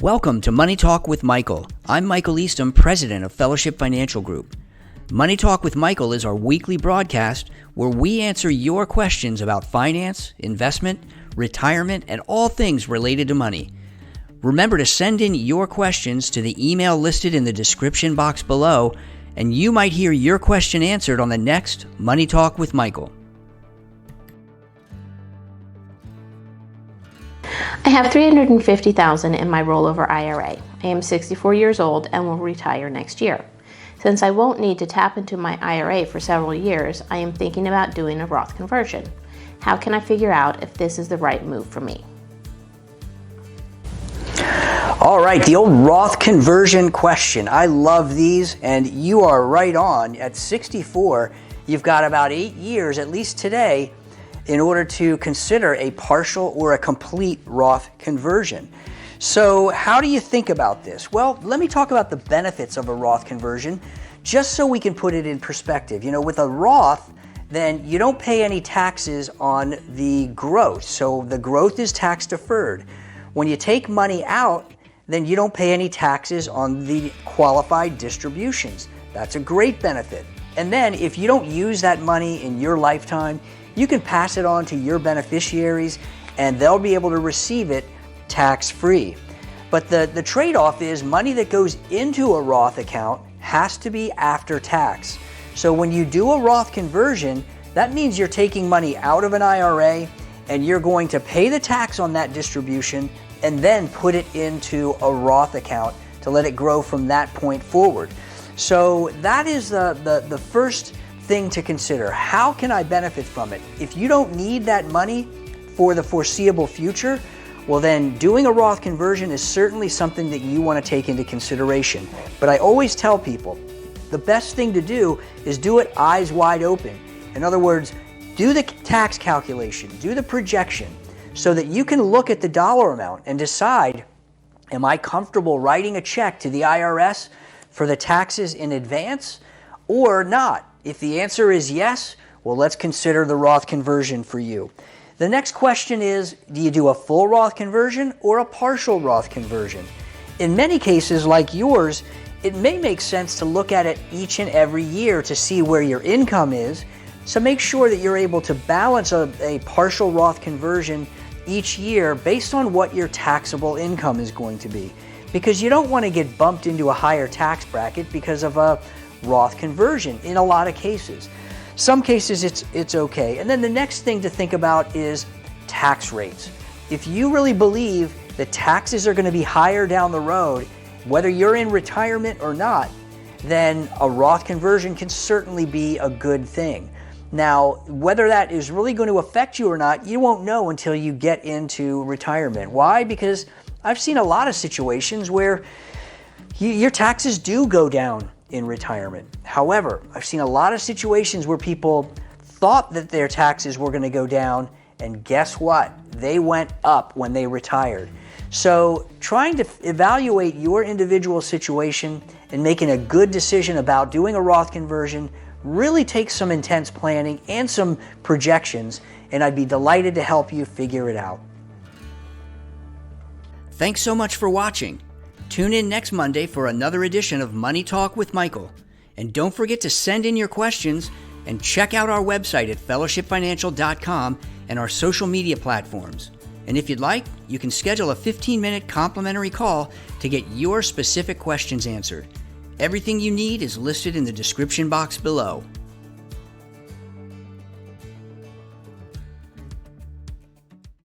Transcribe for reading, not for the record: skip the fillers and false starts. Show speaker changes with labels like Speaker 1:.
Speaker 1: Welcome to Money Talk with Michael. I'm Michael Eastham, president of Fellowship Financial Group. Money Talk with Michael is our weekly broadcast where we answer your questions about finance, investment, retirement, and all things related to money. Remember to send in your questions to the email listed in the description box below, and you might hear your question answered on the next Money Talk with Michael.
Speaker 2: I have $350,000 in my rollover IRA. I am 64 years old and will retire next year. Since I won't need to tap into my IRA for several years, I am thinking about doing a Roth conversion. How can I figure out if this is the right move for me?
Speaker 1: All right, the old Roth conversion question. I love these, and you are right on. At 64, you've got about 8 years, at least today, in order to consider a partial or a complete Roth conversion. So how do you think about this? Well, let me talk about the benefits of a Roth conversion, just so we can put it in perspective. With a Roth, then you don't pay any taxes on the growth. So the growth is tax deferred. When you take money out, then you don't pay any taxes on the qualified distributions. That's a great benefit. And then if you don't use that money in your lifetime, you can pass it on to your beneficiaries and they'll be able to receive it tax-free. But the trade-off is money that goes into a Roth account has to be after tax. So when you do a Roth conversion, that means you're taking money out of an IRA and you're going to pay the tax on that distribution and then put it into a Roth account to let it grow from that point forward. So that is the first thing to consider. How can I benefit from it? If you don't need that money for the foreseeable future, well then doing a Roth conversion is certainly something that you want to take into consideration. But I always tell people, the best thing to do is do it eyes wide open. In other words, do the tax calculation, do the projection, so that you can look at the dollar amount and decide, am I comfortable writing a check to the IRS for the taxes in advance or not? If the answer is yes, well, let's consider the Roth conversion for you. The next question is, do you do a full Roth conversion or a partial Roth conversion? In many cases like yours, it may make sense to look at it each and every year to see where your income is. So make sure that you're able to balance a partial Roth conversion each year based on what your taxable income is going to be. Because you don't want to get bumped into a higher tax bracket because of a Roth conversion in a lot of cases. Some cases it's okay. And then the next thing to think about is tax rates. If you really believe that taxes are going to be higher down the road, whether you're in retirement or not, then a Roth conversion can certainly be a good thing. Now, whether that is really going to affect you or not, you won't know until you get into retirement. Why? Because I've seen a lot of situations where your taxes do go down in retirement. However, I've seen a lot of situations where people thought that their taxes were going to go down, and guess what? They went up when they retired. So trying to evaluate your individual situation and making a good decision about doing a Roth conversion really takes some intense planning and some projections, and I'd be delighted to help you figure it out. Thanks so much for watching. Tune in next Monday for another edition of Money Talk with Michael. And don't forget to send in your questions and check out our website at fellowshipfinancial.com and our social media platforms. And if you'd like, you can schedule a 15-minute complimentary call to get your specific questions answered. Everything you need is listed in the description box below.